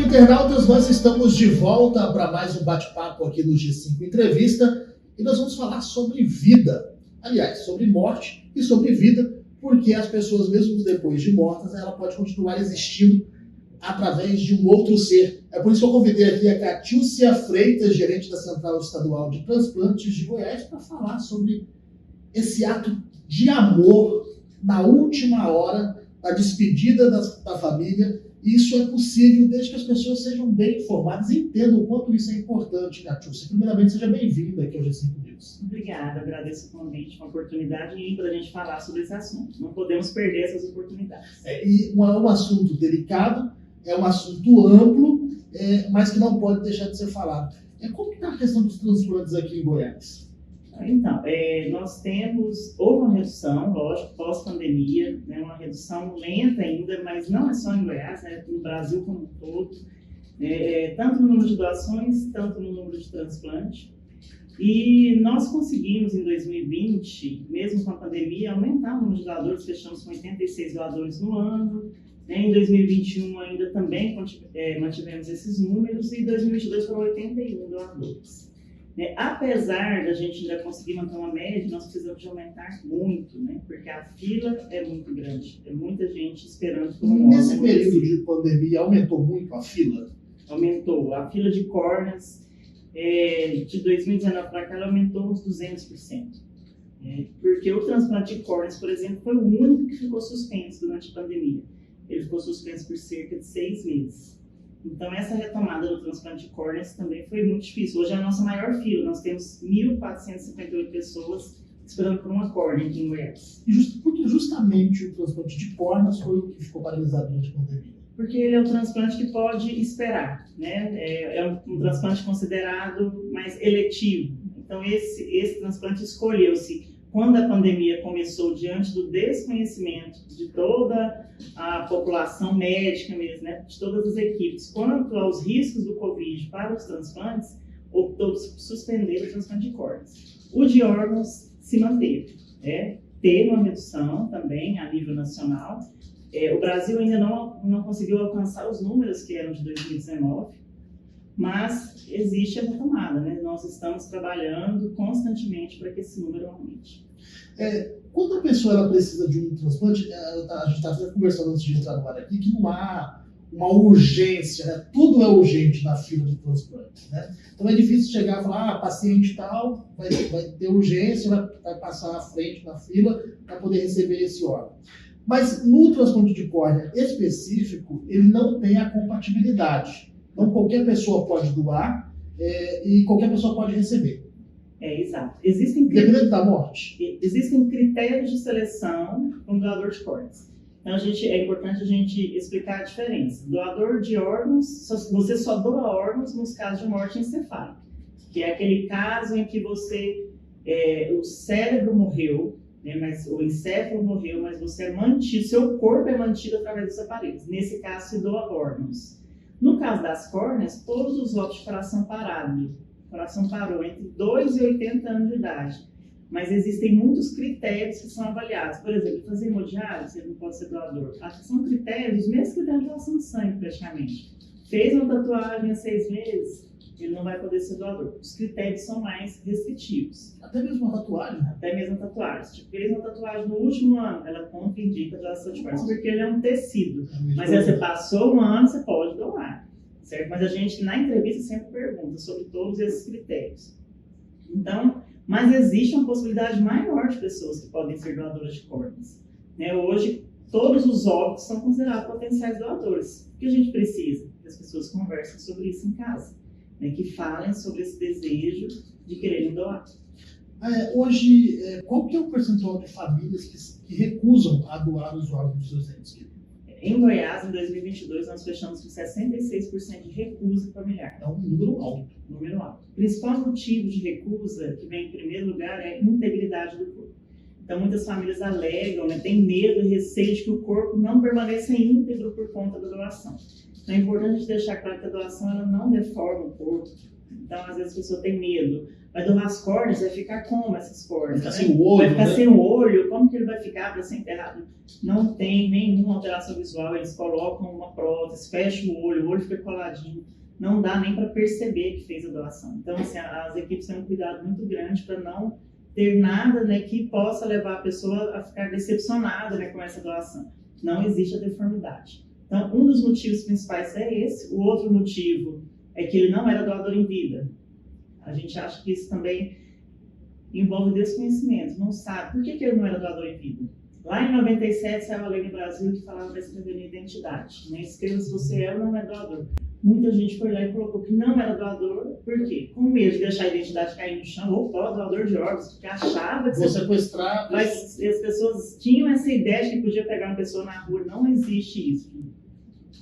internautas, nós estamos de volta para mais um bate-papo aqui no G5 Entrevista e nós vamos falar sobre vida, aliás, sobre morte e sobre vida, porque as pessoas, mesmo depois de mortas, ela pode continuar existindo através de um outro ser. É por isso que eu convidei aqui a Catiúcia Freitas, gerente da Central Estadual de Transplantes de Goiás, para falar sobre esse ato de amor na última hora, a despedida da família. Isso é possível desde que as pessoas sejam bem informadas e entendam o quanto isso é importante, Catiúcia. Primeiramente, seja bem-vinda aqui ao G5 News. Obrigada, agradeço o convite, uma oportunidade para a gente falar sobre esse assunto. Não podemos perder essas oportunidades. E é um assunto delicado, é um assunto amplo, mas que não pode deixar de ser falado. Como está a questão dos transplantes aqui em Goiás? Então, houve uma redução, lógico, pós-pandemia, né, uma redução lenta ainda, mas não é só em Goiás, é no Brasil como um todo, tanto no número de doações, tanto no número de transplante. E nós conseguimos, em 2020, mesmo com a pandemia, aumentar o número de doadores, fechamos com 86 doadores no ano. Em 2021 ainda também mantivemos esses números e em 2022 foram 81 doadores. Apesar da gente ainda conseguir manter uma média, nós precisamos de aumentar muito, porque a fila é muito grande, é muita gente esperando por um órgão. Nesse período de pandemia, aumentou muito a fila? Aumentou. A fila de córneas, de 2019 para cá, ela aumentou uns 200%. Porque o transplante de córneas, por exemplo, foi o único que ficou suspenso durante a pandemia. Ele ficou suspenso por cerca de 6 meses. Então, essa retomada do transplante de córneas também foi muito difícil. Hoje é a nossa maior fila. Nós temos 1.458 pessoas esperando por uma córnea aqui em Goiás. Porque justamente o transplante de córneas foi o que ficou paralisado durante a pandemia? Porque ele é um transplante que pode esperar, É um transplante considerado mais eletivo. Então, esse transplante escolheu-se quando a pandemia começou, diante do desconhecimento de toda a população médica mesmo, de todas as equipes, quanto aos riscos do Covid para os transplantes, optou por suspender o transplante de córneas. O de órgãos se manteve, teve uma redução também a nível nacional. O Brasil ainda não conseguiu alcançar os números que eram de 2019, mas existe a retomada, Nós estamos trabalhando constantemente para que esse número aumente. Quando a pessoa ela precisa de um transplante, a gente estava conversando antes de entrar no ar aqui, que não há uma urgência, Tudo é urgente na fila de transplante, Então é difícil chegar e falar, paciente tal, vai ter urgência, vai passar à frente na fila para poder receber esse órgão. Mas no transplante de córnea específico, ele não tem a compatibilidade. Então qualquer pessoa pode doar e qualquer pessoa pode receber. Exato. Dependendo da morte. Existem critérios de seleção para um doador de córneas. Então, é importante a gente explicar a diferença. Doador de órgãos, você só doa órgãos nos casos de morte encefálica, que é aquele caso em que o cérebro morreu, mas o encéfalo morreu, mas você é mantido, seu corpo é mantido através dos aparelhos. Nesse caso, se doa órgãos. No caso das córneas, todos os óbitos de coração parado. O coração parou entre 2 e 80 anos de idade. Mas existem muitos critérios que são avaliados. Por exemplo, fazer hemodiálise, ele não pode ser doador. São critérios, os mesmos critérios de doação de sangue, praticamente. Fez uma tatuagem há 6 meses, ele não vai poder ser doador. Os critérios são mais restritivos. Até mesmo uma tatuagem? Até mesmo a tatuagem. Fez uma tatuagem no último ano, ela contraindica a doação de córneas, porque ele é um tecido. Mas se você passou um ano, você pode doar. Certo? Mas a gente, na entrevista, sempre pergunta sobre todos esses critérios. Então, mas existe uma possibilidade maior de pessoas que podem ser doadoras de córneas. Hoje, todos os óbitos são considerados potenciais doadores. O que a gente precisa? Que as pessoas conversem sobre isso em casa, que falem sobre esse desejo de quererem doar. Hoje, qual que é o percentual de famílias que recusam a doar os órgãos dos seus entes queridos? Em Goiás, em 2022, nós fechamos com 66% de recusa familiar. É um número alto. O principal motivo de recusa, que vem em primeiro lugar, é a integridade do corpo. Então, muitas famílias alegam, têm medo e receio de que o corpo não permaneça íntegro por conta da doação. Então, é importante deixar claro que a doação ela não deforma o corpo. Então, às vezes, a pessoa tem medo. Vai doar as córneas, vai ficar como essas córneas? Vai ficar sem o olho, vai ficar né? sem o olho, como que ele vai ficar para ser enterrado? Não tem nenhuma alteração visual, eles colocam uma prótese, fecham o olho fica coladinho, não dá nem para perceber que fez a doação. Então, assim, as equipes têm um cuidado muito grande para não ter nada, né, que possa levar a pessoa a ficar decepcionada, né, com essa doação. Não existe a deformidade. Então, um dos motivos principais é esse. O outro motivo é que ele não era doador em vida. A gente acha que isso também envolve desconhecimento, não sabe. Por que ele não era doador em vida? Lá em 97 saiu a lei no Brasil que falava para escrever na identidade, né? Escreva se você é ou não é doador. Muita gente foi lá e colocou que não era doador, por quê? Com medo de deixar a identidade cair no chão, ou doador de órgãos, porque achava que Vou sequestrar. Mas as pessoas tinham essa ideia de que podia pegar uma pessoa na rua. Não existe isso.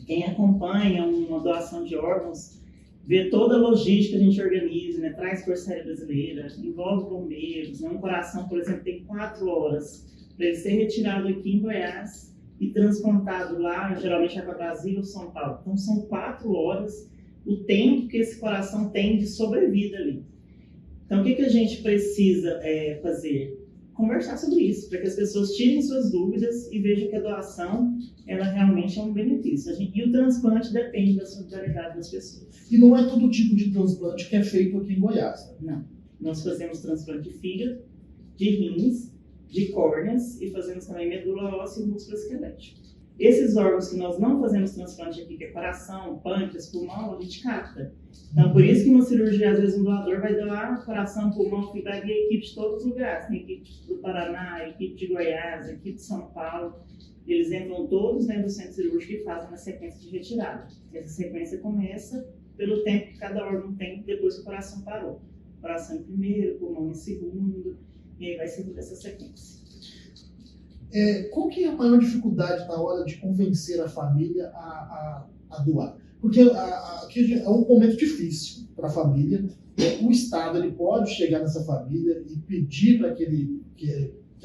Quem acompanha uma doação de órgãos vê toda a logística que a gente organiza, né? Traz Força Aérea Brasileira, envolve bombeiros, né? Um coração, por exemplo, tem 4 horas para ele ser retirado aqui em Goiás e transplantado lá, geralmente é para Brasília ou São Paulo. Então são 4 horas o tempo que esse coração tem de sobrevida ali. Então o que a gente precisa fazer? Conversar sobre isso, para que as pessoas tirem suas dúvidas e vejam que a doação, ela realmente é um benefício. E o transplante depende da solidariedade das pessoas. E não é todo tipo de transplante que é feito aqui em Goiás, né? Não. Nós fazemos transplante de fígado, de rins, de córneas e fazemos também medula óssea e músculo esquelético. Esses órgãos que nós não fazemos transplante aqui, que é coração, pâncreas, pulmão, a gente capta. Então, por isso que uma cirurgia, às vezes, um doador vai doar coração, pulmão, fígado, e a equipe de todos os lugares. Tem equipe do Paraná, a equipe de Goiás, a equipe de São Paulo. Eles entram todos dentro do centro cirúrgico e fazem uma sequência de retirada. Essa sequência começa pelo tempo que cada órgão tem depois que o coração parou. Coração em primeiro, pulmão em segundo, e aí vai seguindo essa sequência. Qual que é a maior dificuldade na hora de convencer a família a doar? Porque aqui é um momento difícil para a família. O Estado ele pode chegar nessa família e pedir para que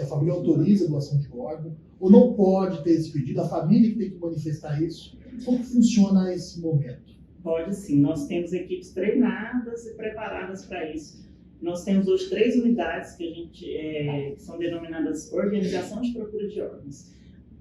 a família autorize a doação de órgão, ou não pode ter esse pedido, a família que tem que manifestar isso. Como funciona esse momento? Pode sim, nós temos equipes treinadas e preparadas para isso. Nós temos hoje 3 unidades que são denominadas Organização de Procura de Órgãos.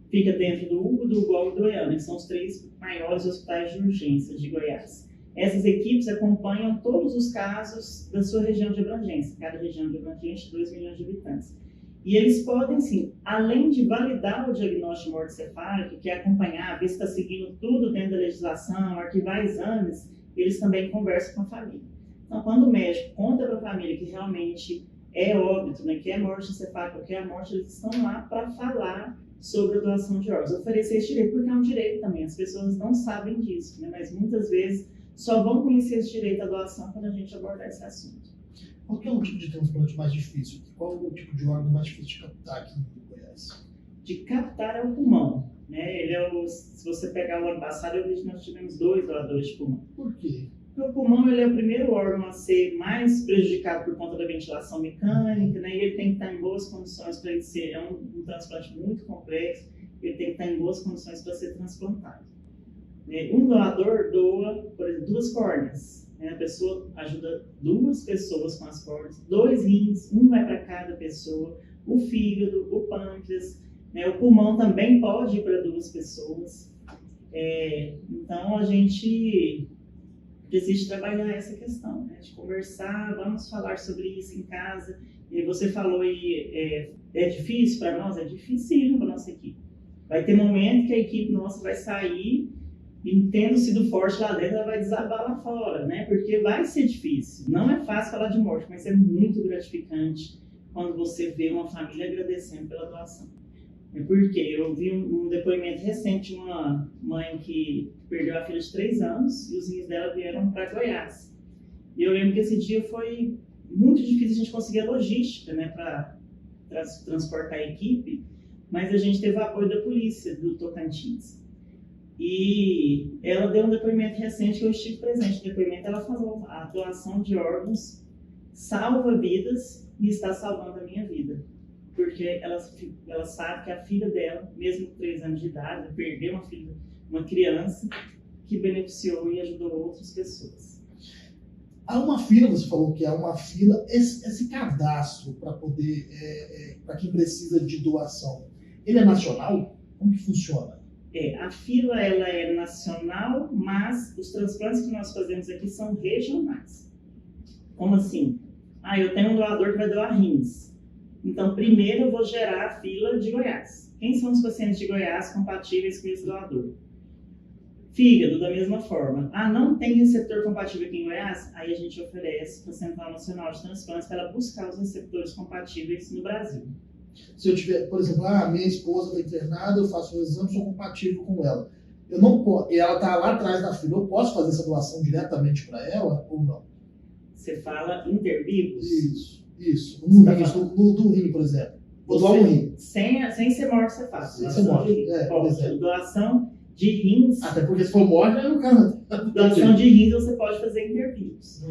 Fica dentro do Hugo, do UGOL e do Goiânia, que são os 3 maiores hospitais de urgência de Goiás. Essas equipes acompanham todos os casos da sua região de abrangência, cada região de abrangência, 2 milhões de habitantes. E eles podem, sim, além de validar o diagnóstico morto-cefálico, que é acompanhar, ver se está seguindo tudo dentro da legislação, arquivar exames, eles também conversam com a família. Então, quando o médico conta para a família que realmente é óbito, né, que é morte encefálica, que é a morte, eles estão lá para falar sobre a doação de órgãos, oferecer esse direito, porque é um direito também, as pessoas não sabem disso, né, mas muitas vezes só vão conhecer esse direito à doação quando a gente abordar esse assunto. Qual que é o tipo de transplante mais difícil? Qual é o tipo de órgão mais difícil de captar aqui em Goiás? De captar é o pulmão, né? Se você pegar o ano passado, eu vejo que nós tivemos 2 doadores de pulmão. Por quê? Porque o pulmão ele é o primeiro órgão a ser mais prejudicado por conta da ventilação mecânica, né? E ele tem que estar em boas condições para ele ser. É um transplante muito complexo, ele tem que estar em boas condições para ser transplantado. Um doador doa, por exemplo, 2 córneas. A pessoa ajuda 2 pessoas com as córneas, 2 rins, um vai para cada pessoa, o fígado, o pâncreas, o pulmão também pode ir para 2 pessoas. Então a gente precisa trabalhar essa questão, né? De conversar, vamos falar sobre isso em casa. E você falou aí, é difícil para nós? É difícil para a nossa equipe. Vai ter momento que a equipe nossa vai sair e, tendo sido forte lá dentro, ela vai desabar lá fora, né? Porque vai ser difícil. Não é fácil falar de morte, mas é muito gratificante quando você vê uma família agradecendo pela doação. Porque eu vi um depoimento recente de uma mãe que perdeu a filha de 3 anos e os rins dela vieram para Goiás. E eu lembro que esse dia foi muito difícil a gente conseguir a logística, né, para transportar a equipe, mas a gente teve o apoio da polícia do Tocantins. E ela deu um depoimento recente que eu estive presente no depoimento. Ela falou: a doação de órgãos salva vidas e está salvando a minha vida. Porque ela sabe que a filha dela, mesmo com 3 anos de idade, perdeu uma criança que beneficiou e ajudou outras pessoas. Há uma fila, você falou que há uma fila, esse cadastro para poder, para quem precisa de doação, ele é nacional? Como que funciona? A fila ela é nacional, mas os transplantes que nós fazemos aqui são regionais. Como assim? Eu tenho um doador que vai doar rins. Então, primeiro eu vou gerar a fila de Goiás. Quem são os pacientes de Goiás compatíveis com esse doador? Fígado, da mesma forma. Não tem receptor compatível aqui em Goiás? Aí a gente oferece para a Central Nacional de Transplantes para ela buscar os receptores compatíveis no Brasil. Se eu tiver, por exemplo, minha esposa está internada, eu faço o exame, sou compatível com ela. Eu não posso, e ela está lá atrás da fila, eu posso fazer essa doação diretamente para ela ou não? Você fala intervivos? Isso. Do rim, por exemplo. Vou doar um rim. Sem ser morte, você faz. Sem ser morte, por exemplo. Doação de rins. Até porque se for morte, aí o cara... Doação de rins você pode fazer intervivos.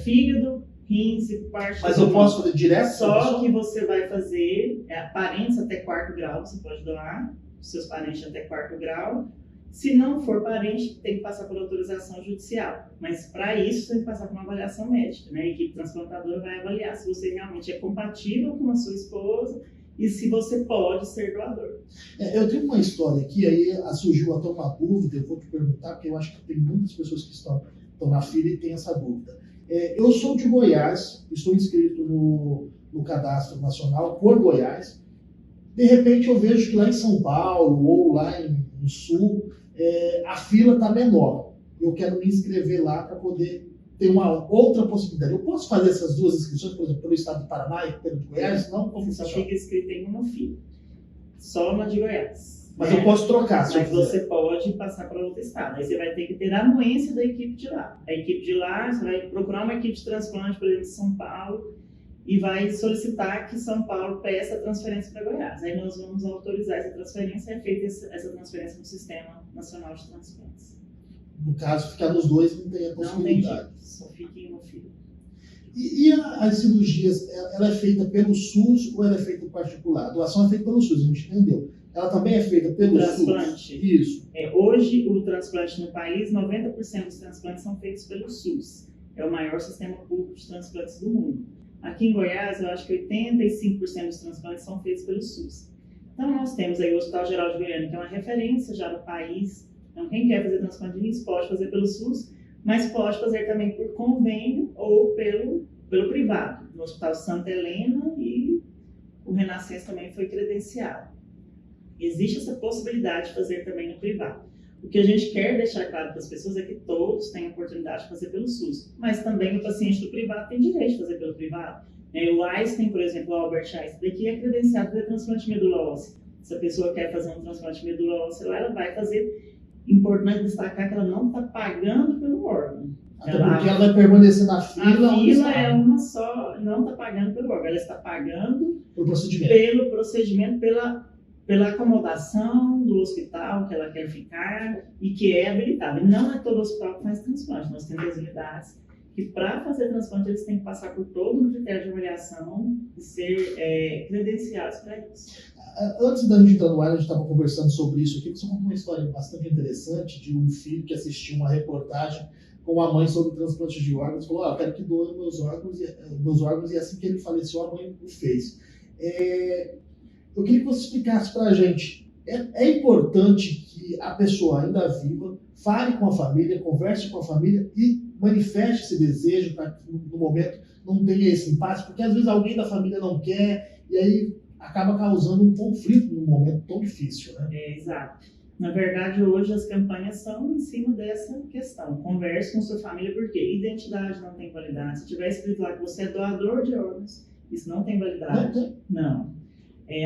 Fígado, rins e parte... Mas eu posso fazer direto? Só que você vai fazer parentes até 4º grau, você pode doar. Seus parentes até 4º grau. Se não for parente, tem que passar por autorização judicial. Mas para isso, você tem que passar por uma avaliação médica. A equipe transplantadora vai avaliar se você realmente é compatível com a sua esposa e se você pode ser doador. Eu tenho uma história aqui, aí surgiu até uma dúvida, eu vou te perguntar, porque eu acho que tem muitas pessoas que estão na fila e têm essa dúvida. Eu sou de Goiás, estou inscrito no Cadastro Nacional por Goiás. De repente eu vejo que lá em São Paulo ou lá no Sul, a fila está menor. Eu quero me inscrever lá para poder ter uma outra possibilidade. Eu posso fazer essas duas inscrições, por exemplo, pelo estado do Paraná e pelo de Goiás? Não? Você só fica inscrito em uma fila. Só na de Goiás. Mas eu posso trocar, Mas você pode passar para outro estado. Aí você vai ter que ter a anuência da equipe de lá. A equipe de lá, você vai procurar uma equipe de transplante, por exemplo, de São Paulo, e vai solicitar que São Paulo peça a transferência para Goiás. Aí nós vamos autorizar essa transferência e é feita essa transferência no Sistema Nacional de Transplantes. No caso, ficar nos dois não tem a possibilidade. Não tem, só fica em uma fila. E as cirurgias, ela é feita pelo SUS ou ela é feita em particular? A doação é feita pelo SUS, a gente entendeu. Ela também é feita pelo transplante. SUS? Isso. Hoje, o transplante no país, 90% dos transplantes são feitos pelo SUS. É o maior sistema público de transplantes do mundo. Aqui em Goiás, eu acho que 85% dos transplantes são feitos pelo SUS. Então, nós temos aí o Hospital Geral de Goiânia, que é uma referência já no país. Então, quem quer fazer transplante de rins pode fazer pelo SUS, mas pode fazer também por convênio ou pelo privado. No Hospital Santa Helena e o Renascença também foi credenciado. Existe essa possibilidade de fazer também no privado. O que a gente quer deixar claro para as pessoas é que todos têm a oportunidade de fazer pelo SUS, mas também o paciente do privado tem direito de fazer pelo privado. O Einstein, por exemplo, o Albert Einstein, daqui é credenciado para transplante de medula óssea. Se a pessoa quer fazer um transplante de medula óssea lá, ela vai fazer. Importante destacar que ela não está pagando pelo órgão. Até porque ela vai permanecer na fila. A fila é uma só, não está pagando pelo órgão, ela está pagando pelo procedimento, pela acomodação do hospital que ela quer ficar e que é habilitado. E não é todo hospital que faz transplante. Nós temos as unidades que, para fazer transplante, eles têm que passar por todo um critério de avaliação e ser credenciados para isso. Antes da gente entrar no ar, a gente estava conversando sobre isso aqui. Você contou uma história bastante interessante de um filho que assistiu uma reportagem com a mãe sobre transplante de órgãos. Falou, eu quero que doe meus órgãos, e assim que ele faleceu, a mãe o fez. Eu queria que você explicasse para a gente. É importante que a pessoa ainda viva fale com a família, converse com a família e manifeste esse desejo para que no momento não tenha esse impasse, porque às vezes alguém da família não quer e aí acaba causando um conflito num momento tão difícil, né? Exato. Na verdade, hoje as campanhas são em cima dessa questão. Converse com sua família, porque identidade não tem validade. Se tiver escrito lá que você é doador de órgãos, isso não tem validade. Não.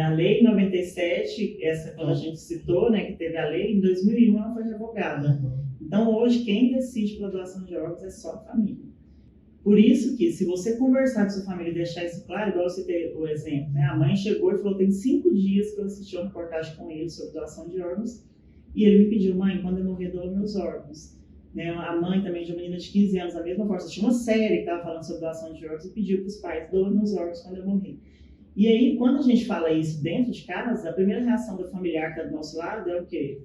A Lei 97, essa que a gente citou, né, que teve a lei, em 2001 ela foi revogada. Então, hoje, quem decide pela doação de órgãos é só a família. Por isso que, se você conversar com sua família e deixar isso claro, igual você teve o exemplo, né? A mãe chegou e falou, tem 5 dias que eu assisti uma reportagem com ele sobre doação de órgãos, e ele me pediu, mãe, quando eu morrer, doa meus órgãos. Né? A mãe também de uma menina de 15 anos, da mesma forma, tinha uma série que estava falando sobre doação de órgãos e pediu para os pais, doa meus órgãos quando eu morrer. E aí, quando a gente fala isso dentro de casa, a primeira reação do familiar que está do nosso lado é o quê?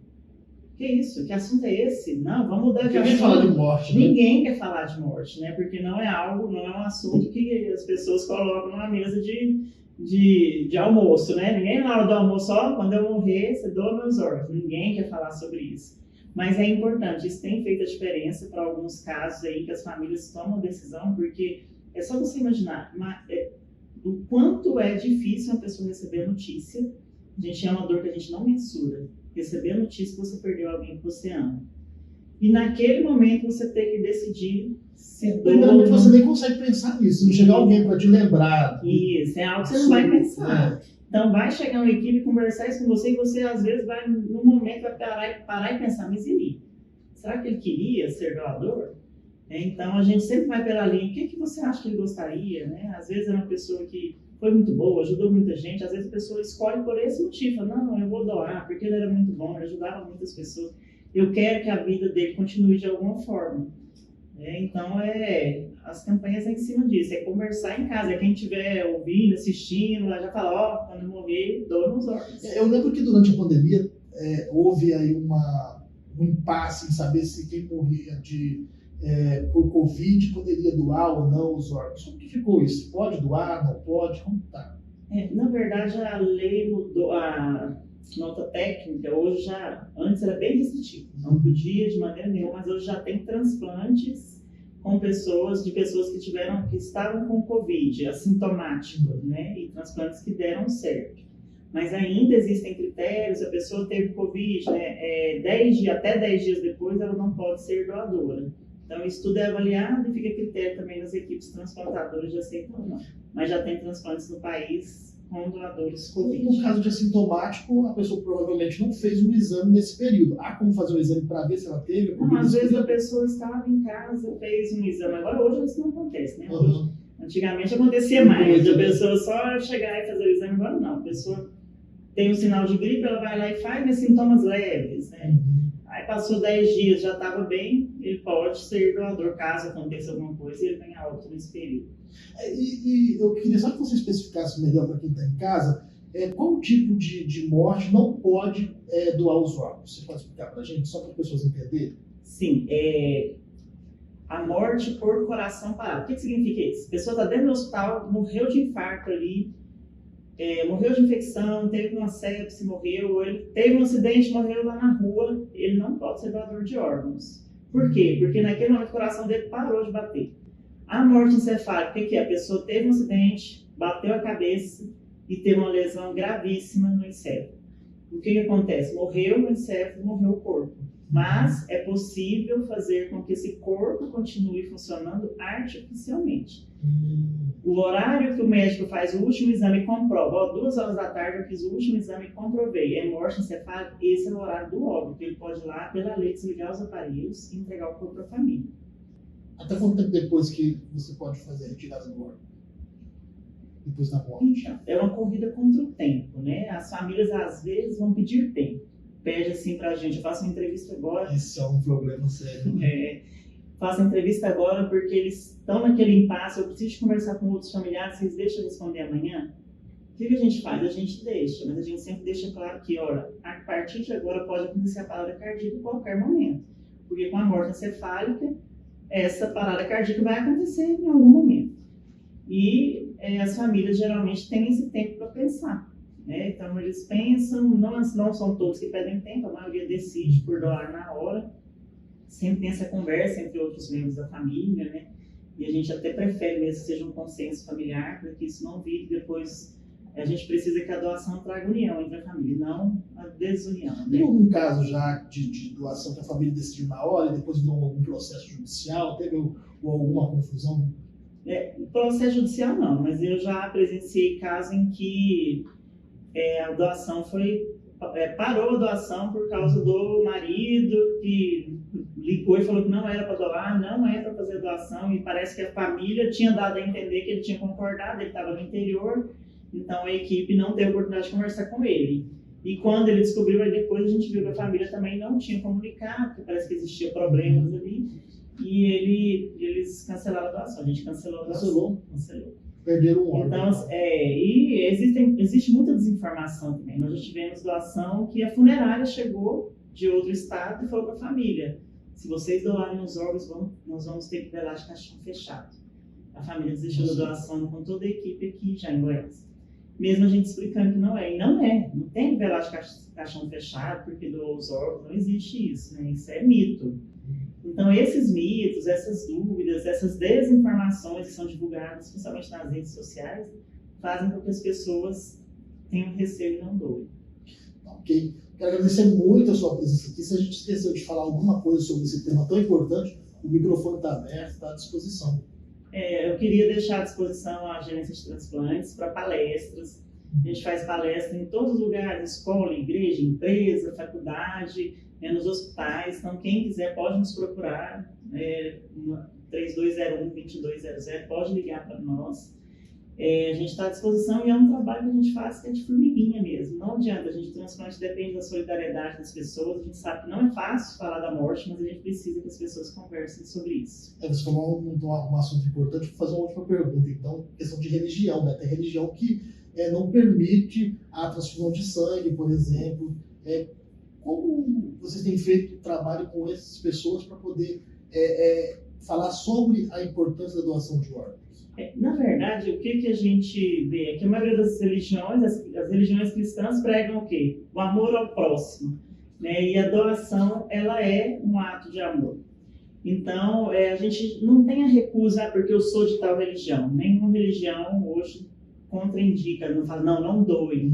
Que isso? Que assunto é esse? Não, vamos mudar de Ninguém assunto. fala de morte, né? Ninguém quer falar de morte, né? Porque não é um assunto que as pessoas colocam numa mesa de almoço, né? Ninguém na hora do almoço, ó, quando eu morrer, você doa meus órgãos. Ninguém quer falar sobre isso. Mas é importante, isso tem feito a diferença para alguns casos aí que as famílias tomam decisão, porque é só você imaginar o quanto é difícil uma pessoa receber a notícia. A gente é uma dor que a gente não mensura. Receber a notícia que você perdeu alguém que você ama. E naquele momento você tem que decidir se primeiramente você nem consegue pensar nisso, não chegar alguém para te lembrar. Isso, é algo que você não vai pensar. Então vai chegar uma equipe conversar isso com você e você às vezes vai, no momento, vai parar e pensar, mas e aí? Será que ele queria ser doador? Então a gente sempre vai pela linha, o que você acha que ele gostaria? Né? Às vezes é uma pessoa que foi muito boa, ajudou muita gente, às vezes a pessoa escolhe por esse motivo, fala, não, eu vou doar, porque ele era muito bom, ele ajudava muitas pessoas, eu quero que a vida dele continue de alguma forma. Então, as campanhas é em cima disso, é conversar em casa, quem estiver ouvindo, assistindo, já fala, ó, quando eu morrer, doa nos órgãos. Eu lembro que durante a pandemia houve aí um impasse em saber se quem morria por Covid poderia doar ou não os órgãos. Como que ficou isso? Pode doar, não pode? Como está? Na verdade, a lei mudou, a nota técnica, hoje antes era bem restritivo, não podia de maneira nenhuma, mas hoje já tem transplantes com pessoas que estavam com Covid, assintomáticos, né, e transplantes que deram certo. Mas ainda existem critérios, a pessoa teve Covid, né, até 10 dias depois ela não pode ser doadora. Então, isso tudo é avaliado e fica a critério também nas equipes transplantadoras de aceitar ou não. Mas já tem transplantes no país com doadores Covid. No caso de assintomático, a pessoa provavelmente não fez um exame nesse período. Há como fazer um exame para ver se ela teve? Não, às vezes a pessoa estava em casa, fez um exame. Agora, hoje isso não acontece, né? Hoje, antigamente acontecia mais. A pessoa só chegar e fazer o exame, agora não. A pessoa tem um sinal de gripe, ela vai lá e faz, mas sintomas leves, né? Aí passou 10 dias, já estava bem, ele pode ser doador, caso aconteça alguma coisa e ele venha a óbito nesse período. E eu queria só que você especificasse melhor para quem está em casa, qual tipo de morte não pode doar os órgãos? Você pode explicar para a gente, só para as pessoas entenderem? Sim, a morte por coração parado. O que significa isso? A pessoa está dentro do hospital, morreu de infarto ali, morreu de infecção, teve uma sepse, morreu, ou ele teve um acidente, morreu lá na rua, ele não pode ser doador de órgãos. Por quê? Porque naquele momento o coração dele parou de bater. A morte encefálica, o que é? A pessoa teve um acidente, bateu a cabeça e teve uma lesão gravíssima no encéfalo. O que acontece? Morreu o encéfalo, morreu o corpo. Mas é possível fazer com que esse corpo continue funcionando artificialmente. O horário que o médico faz o último exame e comprova, 2 horas da tarde eu fiz o último exame e comprovei, é morte encefálica, esse é o horário do óbito, ele pode ir lá, pela lei, desligar os aparelhos e entregar o corpo para a família. Até quanto tempo depois que você pode fazer a retirada do órgão? Depois da morte? Então, é uma corrida contra o tempo, né? As famílias às vezes vão pedir tempo. Pede assim pra gente, eu faço uma entrevista agora. Isso é um problema sério. Faço entrevista agora porque eles estão naquele impasse, eu preciso conversar com outros familiares, vocês deixam eu responder amanhã? O que a gente faz? A gente deixa, mas a gente sempre deixa claro que, olha, a partir de agora pode acontecer a parada cardíaca em qualquer momento. Porque com a morte encefálica, essa parada cardíaca vai acontecer em algum momento. E as famílias geralmente têm esse tempo para pensar. Né? Então eles pensam, não são todos que pedem tempo, a maioria decide por doar na hora. Sempre tem essa conversa entre outros membros da família, né? E a gente até prefere mesmo que seja um consenso familiar, para que isso não vire depois. A gente precisa que a doação traga união entre a família, não a desunião. Né? Tem algum caso já de doação que a família decidiu na hora e depois virou algum processo judicial? Teve alguma confusão? Processo judicial não, mas eu já presenciei casos em que a doação parou a doação por causa do marido que ligou e falou que não era para doar, não é para fazer doação, e parece que a família tinha dado a entender que ele tinha concordado, ele estava no interior, então a equipe não teve a oportunidade de conversar com ele. E quando ele descobriu, aí depois a gente viu que a família também não tinha comunicado, porque parece que existia problemas ali, e eles cancelaram a doação, a gente cancelou a doação. Cancelou. Perderam o órgão. Então, e existe muita desinformação também. Nós já tivemos doação que a funerária chegou de outro estado e falou para a família: se vocês doarem os órgãos, nós vamos ter que velar de caixão fechado. A família desistiu da doação com toda a equipe aqui já em Goiás. Mesmo a gente explicando que não é. E não é. Não tem que velar de caixão fechado porque doou os órgãos. Não existe isso, né? Isso é mito. Então, esses mitos, essas dúvidas, essas desinformações que são divulgadas, principalmente nas redes sociais, fazem com que as pessoas tenham receio e não doem. Ok. Quero agradecer muito a sua presença aqui. Se a gente esqueceu de falar alguma coisa sobre esse tema tão importante, o microfone está aberto, está à disposição. Eu queria deixar à disposição a gerência de transplantes para palestras. A gente faz palestra em todos os lugares, escola, igreja, empresa, faculdade, nos hospitais. Então, quem quiser pode nos procurar, 3201-2200, pode ligar para nós. A gente está à disposição e é um trabalho que a gente faz que é de formiguinha mesmo. Não adianta, o transplante depende da solidariedade das pessoas. A gente sabe que não é fácil falar da morte, mas a gente precisa que as pessoas conversem sobre isso. Você falou um assunto importante. Vou fazer uma última pergunta. Então, questão de religião, né? Tem religião que não permite a transfusão de sangue, por exemplo. Como vocês têm feito trabalho com essas pessoas para poder falar sobre a importância da doação de órgãos? Na verdade, o que a gente vê é que a maioria das religiões, as religiões cristãs pregam o quê? O amor ao próximo, né? E a doação, ela é um ato de amor. Então, a gente não tem a recusa porque eu sou de tal religião. Nenhuma religião hoje contraindica, não fala, não doe.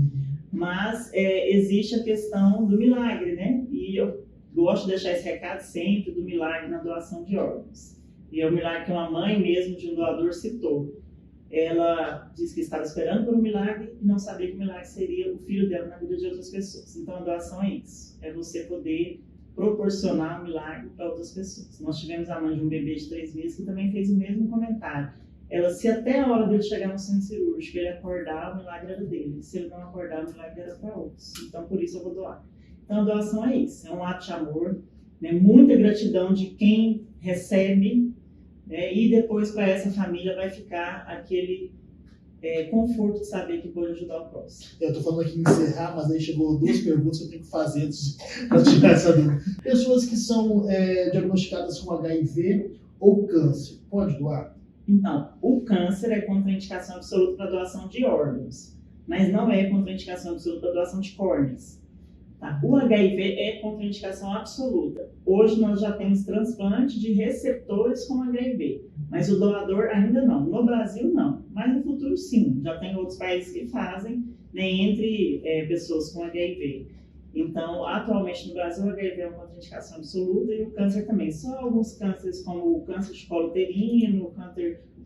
Mas existe a questão do milagre, né? E eu gosto de deixar esse recado sempre do milagre na doação de órgãos. E é o milagre que uma mãe mesmo de um doador citou. Ela disse que estava esperando por um milagre e não sabia que o milagre seria o filho dela na vida de outras pessoas. Então a doação é isso, é você poder proporcionar um milagre para outras pessoas. Nós tivemos a mãe de um bebê de 3 meses que também fez o mesmo comentário. Ela, se até a hora dele chegar no centro cirúrgico ele acordar, o milagre era dele. Se ele não acordar, o milagre era para outros. Então por isso eu vou doar. Então a doação é isso, é um ato de amor, né? Muita gratidão de quem recebe. E depois para essa família vai ficar aquele conforto de saber que pode ajudar o próximo. Eu estou falando aqui em encerrar, mas aí chegou 2 perguntas que eu tenho que fazer para tirar essa dúvida. Pessoas que são diagnosticadas com HIV ou câncer, pode doar? Então, o câncer é contraindicação absoluta para doação de órgãos, mas não é contraindicação absoluta para doação de córneas. Tá? O HIV é contraindicação absoluta. Hoje nós já temos transplante de receptores com HIV, mas o doador ainda não. No Brasil não, mas no futuro sim. Já tem outros países que fazem, né, entre pessoas com HIV. Então, atualmente no Brasil o HIV é uma contraindicação absoluta e o câncer também. Só alguns cânceres como o câncer de colo uterino, o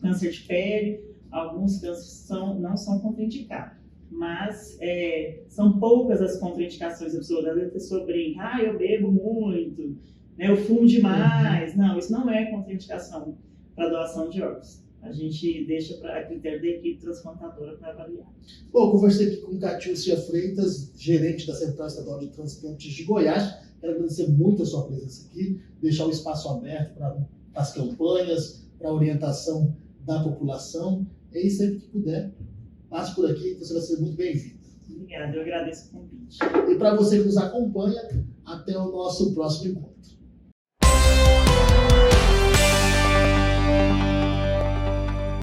câncer de pele, alguns cânceres não são contraindicados. Mas são poucas as contraindicações absolutas. Às vezes a pessoa brinca, eu bebo muito, né, eu fumo demais. Não, isso não é contraindicação para doação de órgãos. A gente deixa a critério da equipe transplantadora para avaliar. Bom, eu conversei aqui com Catiúcia Freitas, gerente da Central Estadual de Transplantes de Goiás. Quero agradecer muito a sua presença aqui, deixar o espaço aberto para as campanhas, para a orientação da população. E sempre que puder, passe por aqui, você vai ser muito bem-vindo. Obrigada, eu agradeço o convite. E para você que nos acompanha, até o nosso próximo encontro.